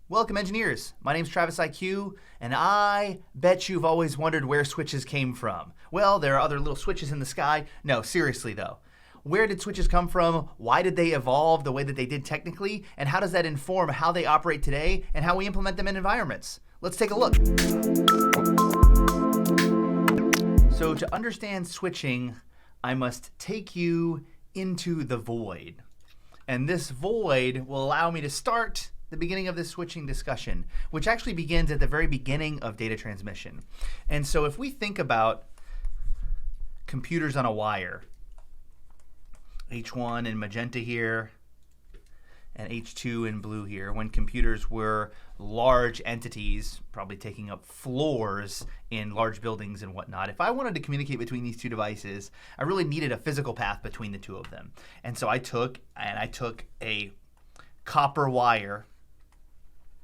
Welcome, engineers. My name's Travis IQ, and I bet you've always wondered where switches came from. Well, there are other little switches in the sky. No, seriously though. Where did switches come from? Why did they evolve the way that they did technically? And how does that inform how they operate today and how we implement them in environments? Let's take a look. So to understand switching, I must take you into the void. And this void will allow me to start the beginning of this switching discussion, which actually begins at the very beginning of data transmission. And so if we think about computers on a wire, H1 in magenta here, and H2 in blue here, when computers were large entities, probably taking up floors in large buildings and whatnot, if I wanted to communicate between these two devices, I really needed a physical path between the two of them. And so I took a copper wire,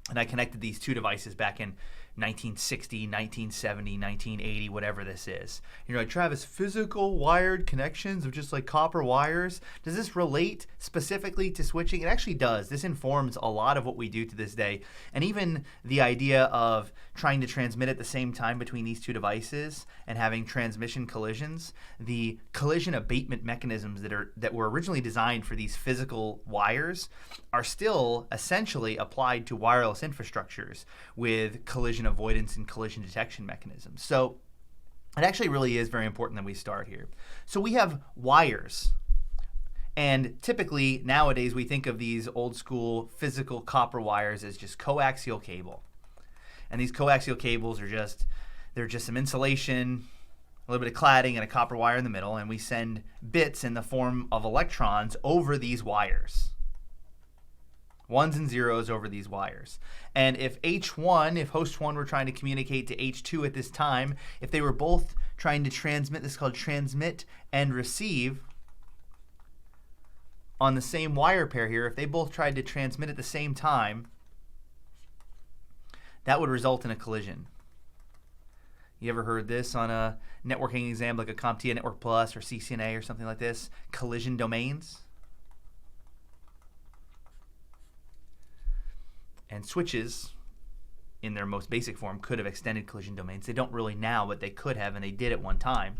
and I connected these two devices back in 1960, 1970, 1980, whatever this is. You're like, Travis, physical wired connections of just like copper wires, does this relate specifically to switching? It actually does. This informs a lot of what we do to this day. And even the idea of trying to transmit at the same time between these two devices and having transmission collisions, the collision abatement mechanisms that were originally designed for these physical wires are still essentially applied to wireless infrastructures with collision avoidance and collision detection mechanisms. So it actually really is very important that we start here. So we have wires. And typically nowadays we think of these old school physical copper wires as just coaxial cable. And these coaxial cables are just some insulation, a little bit of cladding, and a copper wire in the middle, and we send bits in the form of electrons over these wires. Ones and zeros over these wires. And if host 1 were trying to communicate to H2 at this time, if they were both trying to transmit, this is called transmit and receive, on the same wire pair here, if they both tried to transmit at the same time, that would result in a collision. You ever heard this on a networking exam like a CompTIA Network Plus or CCNA or something like this? Collision domains. And switches, in their most basic form, could have extended collision domains. They don't really now, but they could have, and they did at one time.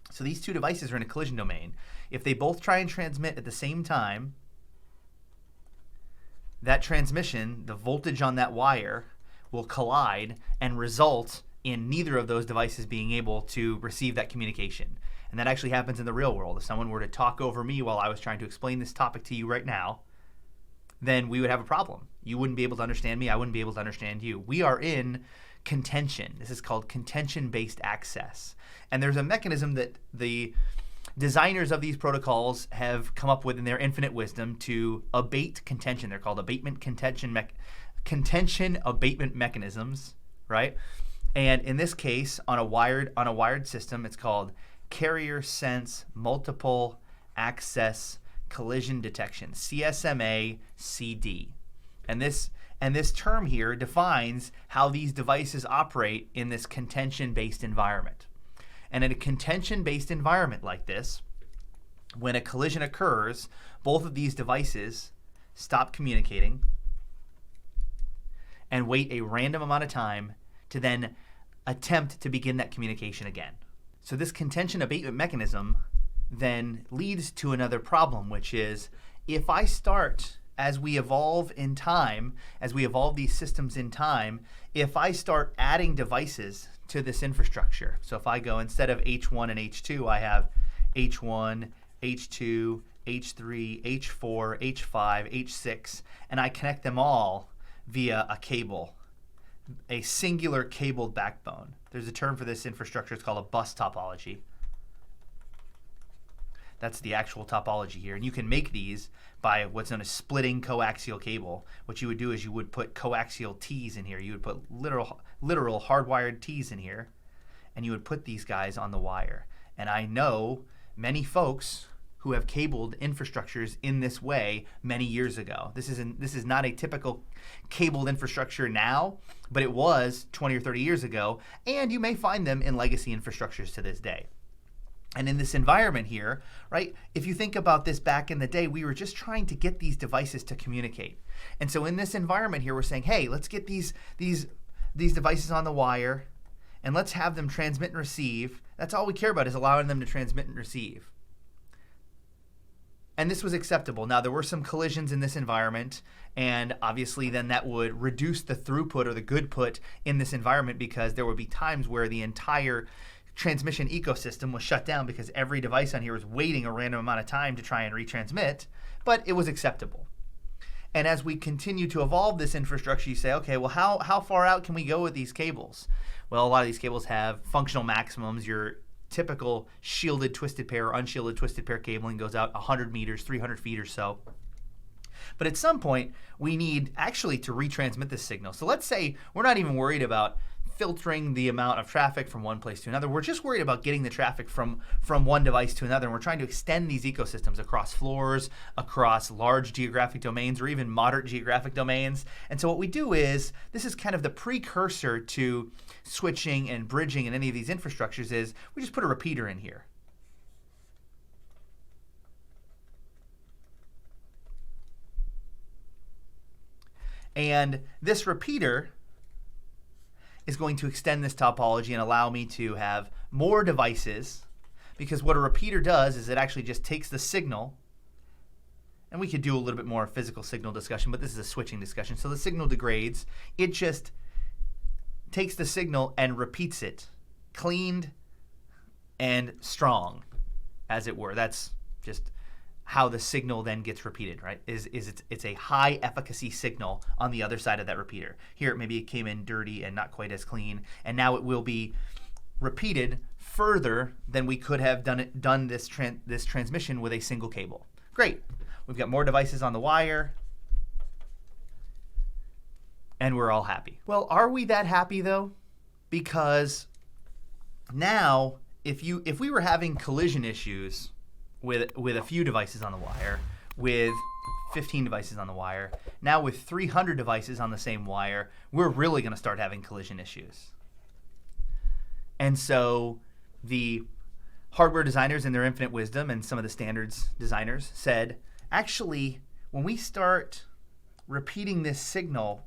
So these two devices are in a collision domain. If they both try and transmit at the same time, that transmission, the voltage on that wire, will collide and result in neither of those devices being able to receive that communication. And that actually happens in the real world. If someone were to talk over me while I was trying to explain this topic to you right now, then we would have a problem. You wouldn't be able to understand me. I wouldn't be able to understand you. We are in contention. This is called contention-based access. And there's a mechanism that the designers of these protocols have come up with in their infinite wisdom to abate contention. They're called contention abatement mechanisms, right? And in this case, on a wired system, it's called carrier sense multiple access collision detection, CSMA-CD. And this term here defines how these devices operate in this contention-based environment. And in a contention-based environment like this, when a collision occurs, both of these devices stop communicating and wait a random amount of time to then attempt to begin that communication again. So this contention abatement mechanism then leads to another problem, which is if I start, as we evolve in time, as we evolve these systems in time, if I start adding devices to this infrastructure, so if I go, instead of H1 and H2, I have H1, H2, H3, H4, H5, H6, and I connect them all via a cable, a singular cabled backbone. There's a term for this infrastructure. It's called a bus topology. That's the actual topology here. And you can make these by what's known as splitting coaxial cable. What you would do is you would put coaxial T's in here. You would put literal hardwired T's in here, and you would put these guys on the wire. And I know many folks who have cabled infrastructures in this way many years ago. This is not a typical cabled infrastructure now, but it was 20 or 30 years ago, and you may find them in legacy infrastructures to this day. And in this environment here, right, if you think about this back in the day, we were just trying to get these devices to communicate. And so in this environment here, we're saying, hey, let's get these devices on the wire and let's have them transmit and receive. That's all we care about, is allowing them to transmit and receive. And this was acceptable. Now, there were some collisions in this environment, and obviously then that would reduce the throughput or the goodput in this environment, because there would be times where the entire transmission ecosystem was shut down because every device on here was waiting a random amount of time to try and retransmit, but it was acceptable. And as we continue to evolve this infrastructure, you say, okay, well, how far out can we go with these cables? Well, a lot of these cables have functional maximums. Your typical shielded twisted pair or unshielded twisted pair cabling goes out 100 meters, 300 feet or so. But at some point, we need actually to retransmit this signal. So let's say we're not even worried about filtering the amount of traffic from one place to another. We're just worried about getting the traffic from one device to another, and we're trying to extend these ecosystems across floors, across large geographic domains, or even moderate geographic domains. And so what we do is, this is kind of the precursor to switching and bridging in any of these infrastructures, is we just put a repeater in here. And this repeater is going to extend this topology and allow me to have more devices, because what a repeater does is it actually just takes the signal, and we could do a little bit more physical signal discussion, but this is a switching discussion. So the signal degrades. It just takes the signal and repeats it, cleaned and strong, as it were. That's just how the signal then gets repeated, right? It's a high efficacy signal on the other side of that repeater. Here, maybe it came in dirty and not quite as clean, and now it will be repeated further than we could have done this transmission with a single cable. Great. We've got more devices on the wire, and we're all happy. Well, are we that happy though? Because now, if we were having collision issues with a few devices on the wire, with 15 devices on the wire, now with 300 devices on the same wire, we're really going to start having collision issues. And so the hardware designers, in their infinite wisdom, and some of the standards designers said, actually, when we start repeating this signal,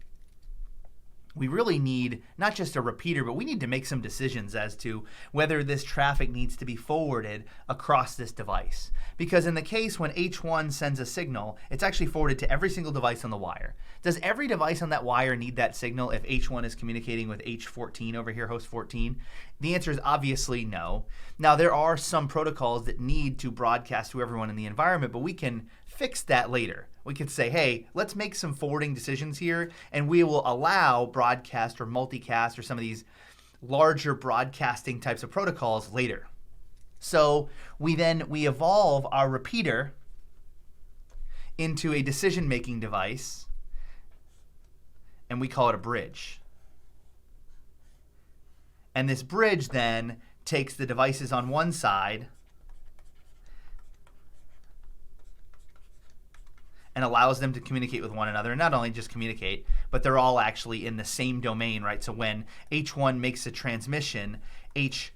we really need not just a repeater, but we need to make some decisions as to whether this traffic needs to be forwarded across this device. Because in the case when H1 sends a signal, it's actually forwarded to every single device on the wire. Does every device on that wire need that signal if H1 is communicating with H14 over here, host 14? The answer is obviously no. Now, there are some protocols that need to broadcast to everyone in the environment, but we can fix that later. We could say, hey, let's make some forwarding decisions here, and we will allow broadcast or multicast or some of these larger broadcasting types of protocols later. So we evolve our repeater into a decision-making device, and we call it a bridge. And this bridge then takes the devices on one side and allows them to communicate with one another. And not only just communicate, but they're all actually in the same domain, right? So when H1 makes a transmission, H6,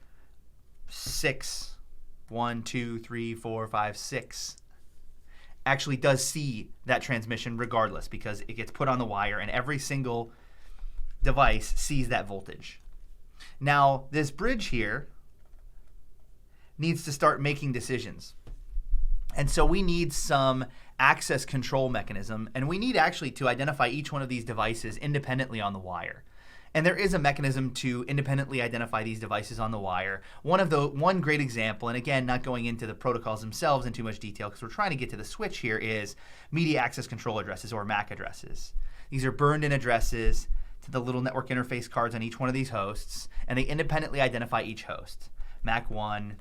1, 2, 3, 4, 5, 6, actually does see that transmission regardless, because it gets put on the wire and every single device sees that voltage. Now, this bridge here needs to start making decisions. And so we need some access control mechanism, and we need actually to identify each one of these devices independently on the wire. And there is a mechanism to independently identify these devices on the wire. One great example, and again, not going into the protocols themselves in too much detail because we're trying to get to the switch here, is media access control addresses, or MAC addresses. These are burned in addresses to the little network interface cards on each one of these hosts, and they independently identify each host. MAC 1,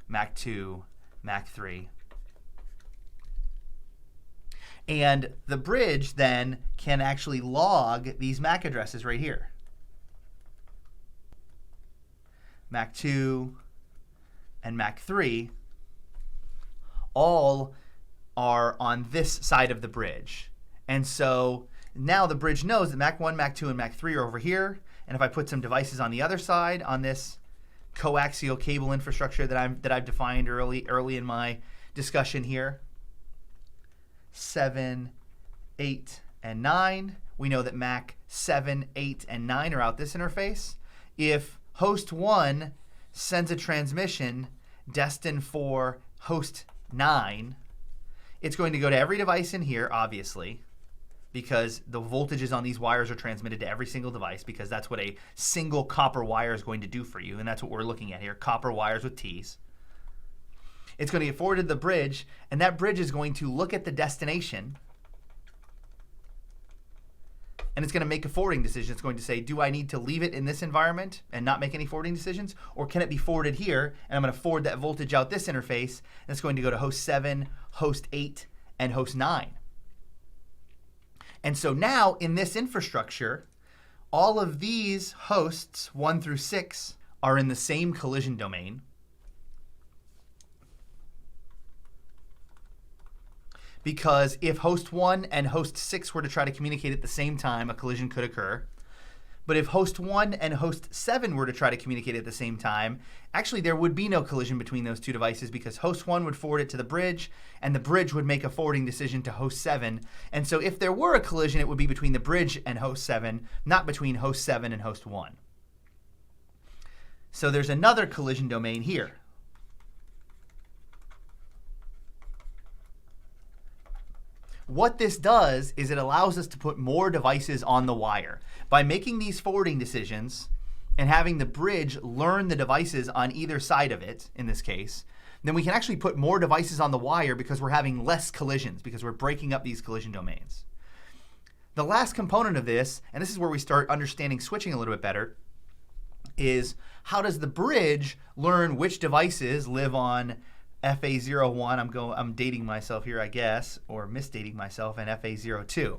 MAC 2, MAC 3. And the bridge then can actually log these MAC addresses right here. MAC 2 and MAC 3 all are on this side of the bridge. And so now the bridge knows that MAC 1, MAC 2, and MAC 3 are over here. And if I put some devices on the other side on this coaxial cable infrastructure that I've defined early in my discussion here. 7, 8, and 9. We know that MAC 7, 8, and 9 are out this interface. If host 1 sends a transmission destined for host 9, it's going to go to every device in here, obviously, because the voltages on these wires are transmitted to every single device, because that's what a single copper wire is going to do for you, and that's what we're looking at here, copper wires with T's. It's going to get forwarded to the bridge, and that bridge is going to look at the destination, and it's going to make a forwarding decision. It's going to say, do I need to leave it in this environment and not make any forwarding decisions, or can it be forwarded here, and I'm going to forward that voltage out this interface, and it's going to go to host 7, host 8, and host 9. And so now in this infrastructure, all of these hosts 1 through 6 are in the same collision domain. Because if host 1 and host 6 were to try to communicate at the same time, a collision could occur. But if host 1 and host 7 were to try to communicate at the same time, actually there would be no collision between those two devices, because host 1 would forward it to the bridge, and the bridge would make a forwarding decision to host 7. And so if there were a collision, it would be between the bridge and host 7, not between host 7 and host 1. So there's another collision domain here. What this does is it allows us to put more devices on the wire. By making these forwarding decisions and having the bridge learn the devices on either side of it, in this case, then we can actually put more devices on the wire because we're having less collisions, because we're breaking up these collision domains. The last component of this, and this is where we start understanding switching a little bit better, is how does the bridge learn which devices live on FA01, I'm dating myself here, I guess, or misdating myself, and FA02.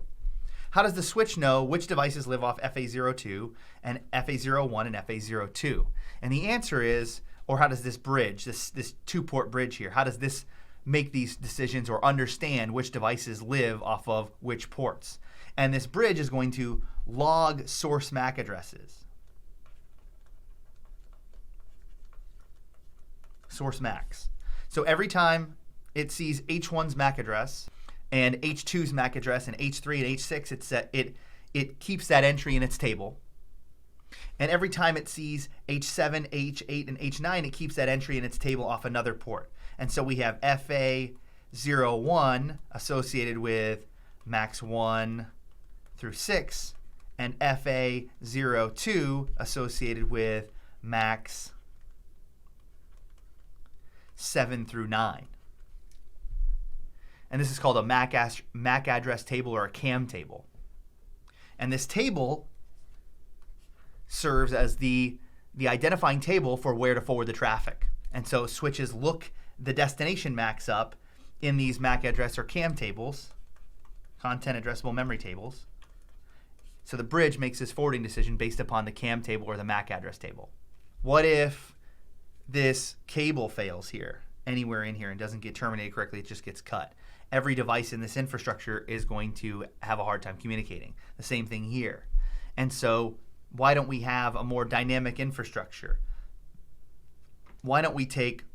How does the switch know which devices live off FA02 and FA01 and FA02? And the answer is, or how does this bridge, this two-port bridge here, how does this make these decisions or understand which devices live off of which ports? And this bridge is going to log source MAC addresses. Source MACs. So every time it sees H1's MAC address and H2's MAC address and H3 and H6, it keeps that entry in its table. And every time it sees H7, H8, and H9, it keeps that entry in its table off another port. And so we have FA01 associated with MACs 1 through 6, and FA02 associated with MACs 7 through 9. And this is called a MAC address table, or a CAM table. And this table serves as the identifying table for where to forward the traffic. And so switches look the destination MACs up in these MAC address or CAM tables, content addressable memory tables. So the bridge makes this forwarding decision based upon the CAM table or the MAC address table. What if this cable fails here, anywhere in here, and doesn't get terminated correctly, it just gets cut? Every device in this infrastructure is going to have a hard time communicating. The same thing here. And so why don't we have a more dynamic infrastructure? Why don't we take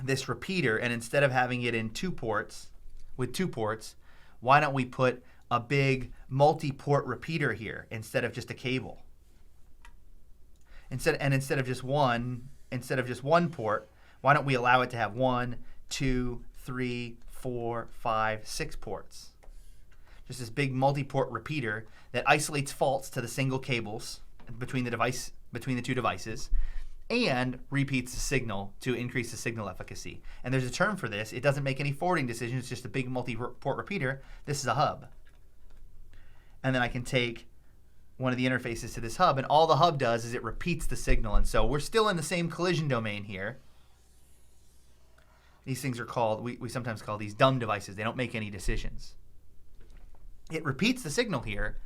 this repeater, and instead of having it in two ports, why don't we put a big multi-port repeater here instead of just a cable? Instead of just one port, why don't we allow it to have 1, 2, 3, 4, 5, 6 ports? Just this big multi-port repeater that isolates faults to the single cables between the two devices, and repeats the signal to increase the signal efficacy. And there's a term for this. It doesn't make any forwarding decisions. It's just a big multi-port repeater. This is a hub. And then I can take one of the interfaces to this hub, and all the hub does is it repeats the signal. And so we're still in the same collision domain here. These things are called, we sometimes call these dumb devices. They don't make any decisions. It repeats the signal here.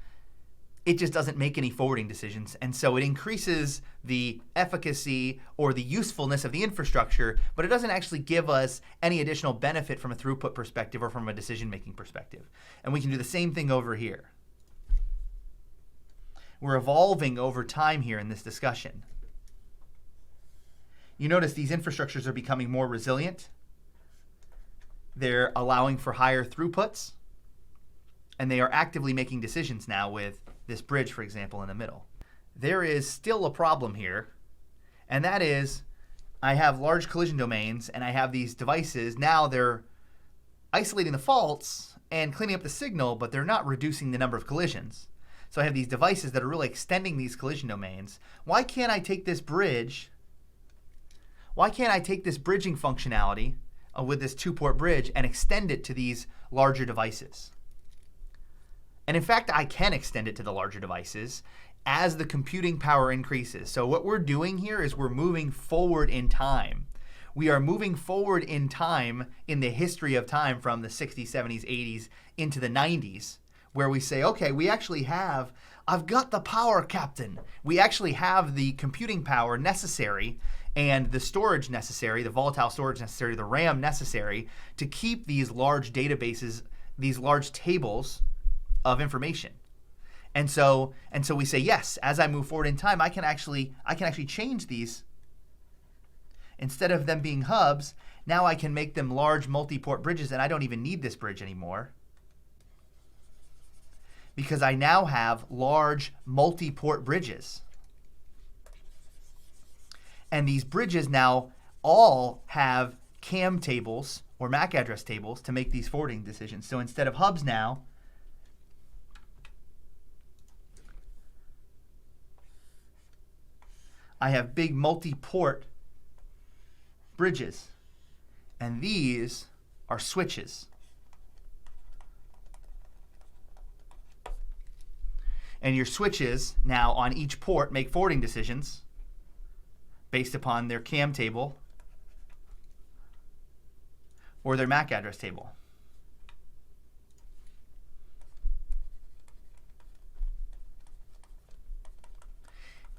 It just doesn't make any forwarding decisions. And so it increases the efficacy or the usefulness of the infrastructure, but it doesn't actually give us any additional benefit from a throughput perspective or from a decision-making perspective. And we can do the same thing over here. We're evolving over time here in this discussion. you notice these infrastructures are becoming more resilient. They're allowing for higher throughputs, and they are actively making decisions now with this bridge, for example, in the middle. There is still a problem here, and that is I have large collision domains and I have these devices. Now they're isolating the faults and cleaning up the signal, but they're not reducing the number of collisions. So I have these devices that are really extending these collision domains. Why can't I take this bridge? Why can't I take this bridging functionality with this 2-port bridge and extend it to these larger devices? And in fact, I can extend it to the larger devices as the computing power increases. So what we're doing here is we're moving forward in time. We are moving forward in time in the history of time from the 60s, 70s, 80s into the 90s, where we say, okay, we actually have, I've got the power, Captain. We actually have the computing power necessary and the storage necessary, the volatile storage necessary, the RAM necessary to keep these large databases, these large tables of information. And so we say, yes, as I move forward in time, I can actually change these. Instead of them being hubs, now I can make them large multi-port bridges, and I don't even need this bridge anymore, because I now have large multi-port bridges. And these bridges now all have CAM tables or MAC address tables to make these forwarding decisions. So instead of hubs now, I have big multi-port bridges, and these are switches. And your switches now on each port make forwarding decisions based upon their CAM table or their MAC address table.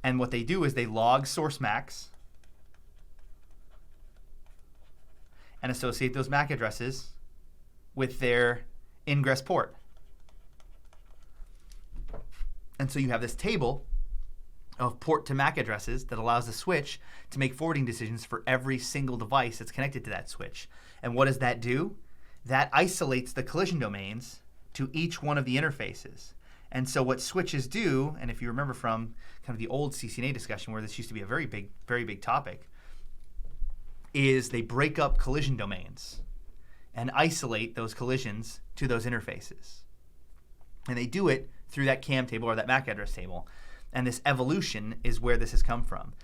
And what they do is they log source MACs and associate those MAC addresses with their ingress port. And so you have this table of port to MAC addresses that allows the switch to make forwarding decisions for every single device that's connected to that switch. And what does that do? That isolates the collision domains to each one of the interfaces. And so what switches do, and if you remember from kind of the old CCNA discussion where this used to be a very big topic, is they break up collision domains and isolate those collisions to those interfaces. And they do it through that CAM table or that MAC address table. And this evolution is where this has come from.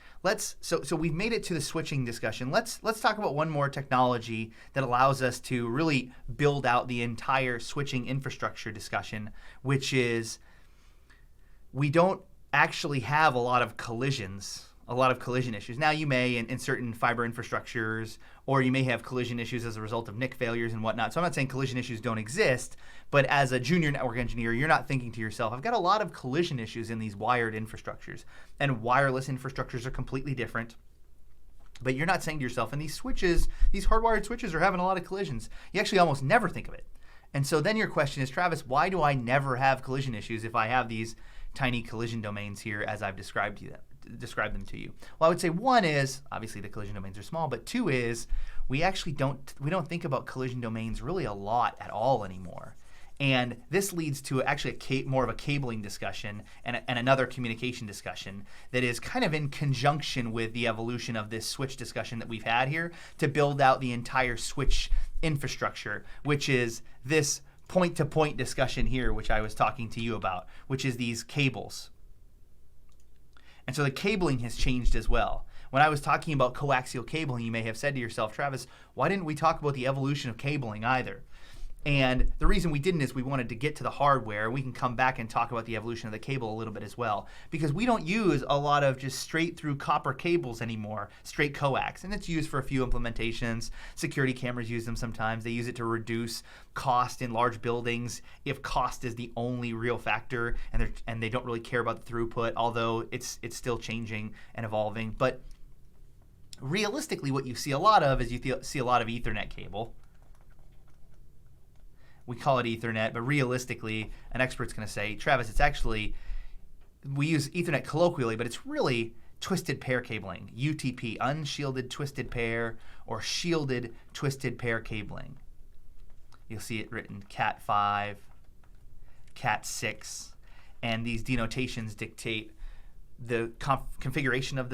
So we've made it to the switching discussion. Let's talk about one more technology that allows us to really build out the entire switching infrastructure discussion, which is we don't actually have a lot of collision issues. Now you may in certain fiber infrastructures, or you may have collision issues as a result of NIC failures and whatnot. So I'm not saying collision issues don't exist, but as a junior network engineer, you're not thinking to yourself, I've got a lot of collision issues in these wired infrastructures. And wireless infrastructures are completely different. But you're not saying to yourself, and these switches, these hardwired switches are having a lot of collisions. You actually almost never think of it. And so then your question is, Travis, why do I never have collision issues if I have these tiny collision domains here as I've described them to you? Well, I would say one is obviously the collision domains are small, but two is we don't think about collision domains really a lot at all anymore. And this leads to actually more of a cabling discussion and another communication discussion that is kind of in conjunction with the evolution of this switch discussion that we've had here to build out the entire switch infrastructure, which is this point-to-point discussion here, which I was talking to you about, which is these cables. And so the cabling has changed as well. When I was talking about coaxial cabling, you may have said to yourself, Travis, why didn't we talk about the evolution of cabling either? And the reason we didn't is we wanted to get to the hardware. We can come back and talk about the evolution of the cable a little bit as well, because we don't use a lot of just straight through copper cables anymore, straight coax. And it's used for a few implementations. Security cameras use them sometimes. They use it to reduce cost in large buildings if cost is the only real factor, and they don't really care about the throughput, although it's still changing and evolving. But realistically, what you see a lot of is you see a lot of Ethernet cable. We call it Ethernet, but realistically, an expert's going to say, Travis, it's actually, we use Ethernet colloquially, but it's really twisted pair cabling, UTP, unshielded twisted pair or shielded twisted pair cabling. You'll see it written Cat5, Cat6, and these denotations dictate the configuration of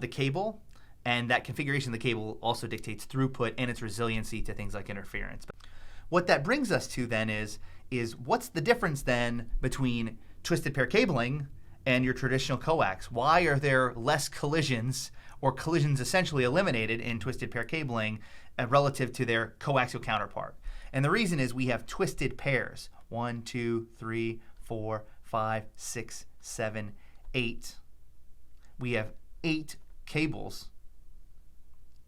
the cable, and that configuration of the cable also dictates throughput and its resiliency to things like interference. But what that brings us to then is what's the difference then between twisted pair cabling and your traditional coax? Why are there less collisions or collisions essentially eliminated in twisted pair cabling relative to their coaxial counterpart? And the reason is we have twisted pairs. 1, 2, 3, 4, 5, 6, 7, 8. We have 8 cables,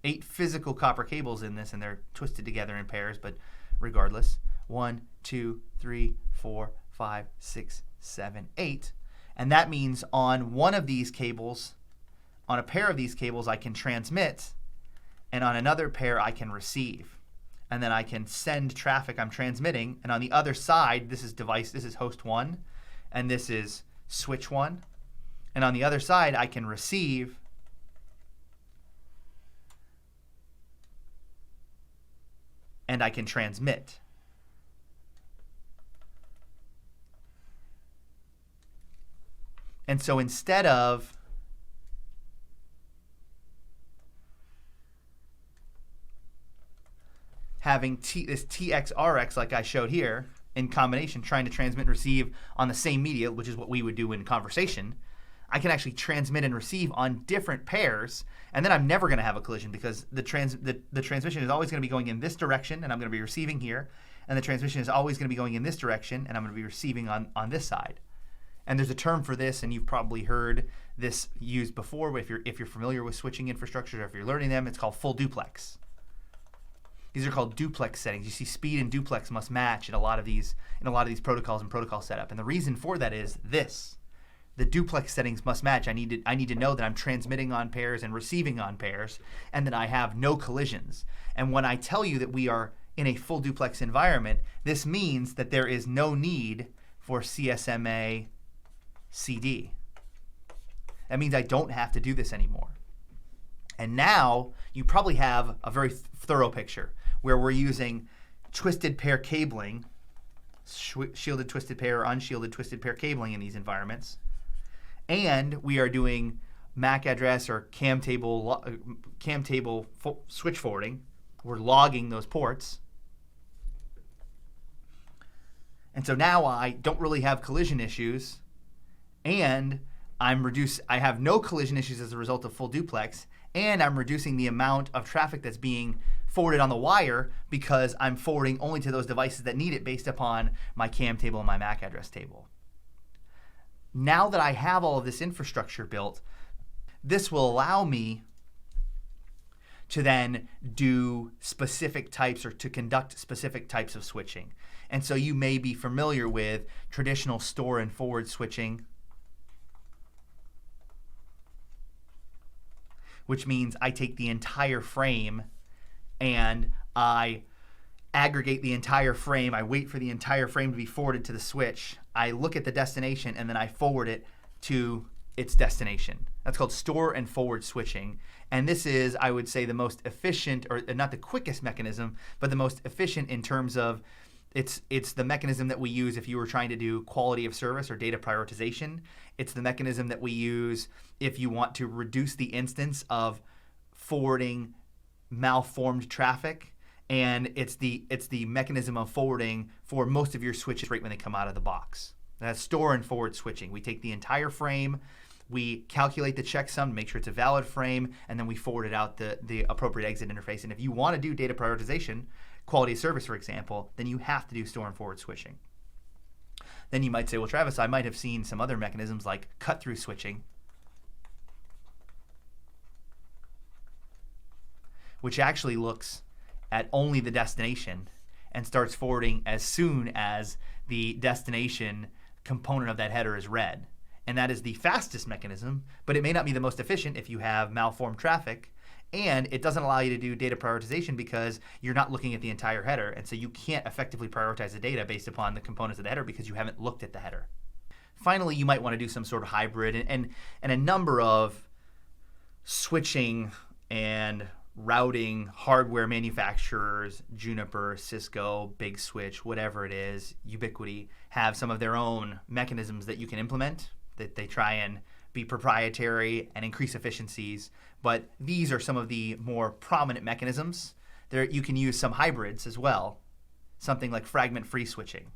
8 physical copper cables in this, and they're twisted together in pairs, but regardless, 1, 2, 3, 4, 5, 6, 7, 8. And that means on one of these cables, on a pair of these cables, I can transmit, and on another pair, I can receive. And then I can send traffic I'm transmitting, and on the other side, this is host 1, and this is switch 1. And on the other side, I can receive and I can transmit. And so instead of having this TX-RX like I showed here in combination, trying to transmit and receive on the same media, which is what we would do in conversation, I can actually transmit and receive on different pairs, and then I'm never going to have a collision because the transmission is always going to be going in this direction, and I'm going to be receiving here, and the transmission is always going to be going in this direction, and I'm going to be receiving on this side. And there's a term for this, and you've probably heard this used before. If you're familiar with switching infrastructure, or if you're learning them, it's called full duplex. These are called duplex settings. You see, speed and duplex must match in a lot of these protocols and protocol setup. And the reason for that is this: the duplex settings must match. I need to know that I'm transmitting on pairs and receiving on pairs, and that I have no collisions. And when I tell you that we are in a full duplex environment, this means that there is no need for CSMA CD. That means I don't have to do this anymore. And now you probably have a very thorough picture where we're using twisted pair cabling, shielded twisted pair or unshielded twisted pair cabling in these environments. And we are doing MAC address or CAM table switch forwarding. We're logging those ports. And so now I don't really have collision issues, and I have no collision issues as a result of full duplex, and I'm reducing the amount of traffic that's being forwarded on the wire because I'm forwarding only to those devices that need it based upon my CAM table and my MAC address table. Now that I have all of this infrastructure built, this will allow me to then do specific types or to conduct specific types of switching. And so you may be familiar with traditional store and forward switching, which means I take the entire frame and I aggregate the entire frame. I wait for the entire frame to be forwarded to the switch. I look at the destination and then I forward it to its destination. That's called store and forward switching. And this is, I would say, the most efficient, or not the quickest mechanism, but the most efficient in terms of it's the mechanism that we use if you were trying to do quality of service or data prioritization. It's the mechanism that we use if you want to reduce the instance of forwarding malformed traffic. And it's the mechanism of forwarding for most of your switches right when they come out of the box. That's store and forward switching. We take the entire frame, we calculate the checksum to make sure it's a valid frame, and then we forward it out the appropriate exit interface. And if you want to do data prioritization, quality of service, for example, then you have to do store and forward switching. Then you might say, well, Travis, I might have seen some other mechanisms like cut-through switching, which actually looks at only the destination and starts forwarding as soon as the destination component of that header is read. And that is the fastest mechanism, but it may not be the most efficient if you have malformed traffic, and it doesn't allow you to do data prioritization because you're not looking at the entire header, and so you can't effectively prioritize the data based upon the components of the header because you haven't looked at the header. Finally, you might want to do some sort of hybrid, and a number of switching and routing hardware manufacturers, Juniper, Cisco, Big Switch, whatever it is, Ubiquiti, have some of their own mechanisms that you can implement, that they try and be proprietary and increase efficiencies. But these are some of the more prominent mechanisms. You can use some hybrids as well, something like fragment-free switching,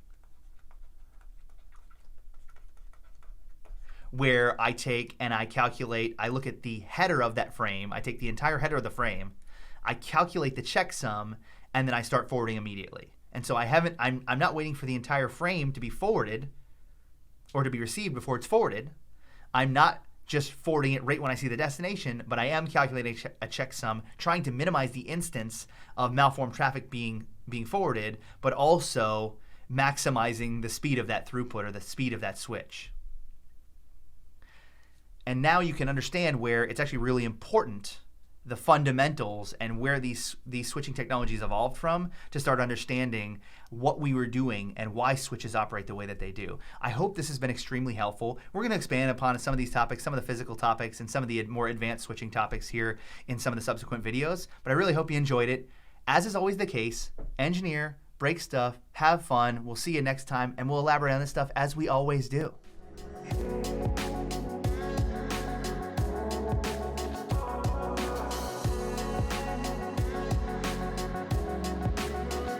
where I take and I calculate, I look at the header of that frame, I take the entire header of the frame, I calculate the checksum, and then I start forwarding immediately. And so I'm not waiting for the entire frame to be forwarded or to be received before it's forwarded. I'm not just forwarding it right when I see the destination, but I am calculating a checksum, trying to minimize the instance of malformed traffic being forwarded, but also maximizing the speed of that throughput or the speed of that switch. And now you can understand where it's actually really important, the fundamentals and where these switching technologies evolved from, to start understanding what we were doing and why switches operate the way that they do. I hope this has been extremely helpful. We're going to expand upon some of these topics, some of the physical topics, and some of the more advanced switching topics here in some of the subsequent videos. But I really hope you enjoyed it. As is always the case, engineer, break stuff, have fun. We'll see you next time, and we'll elaborate on this stuff as we always do.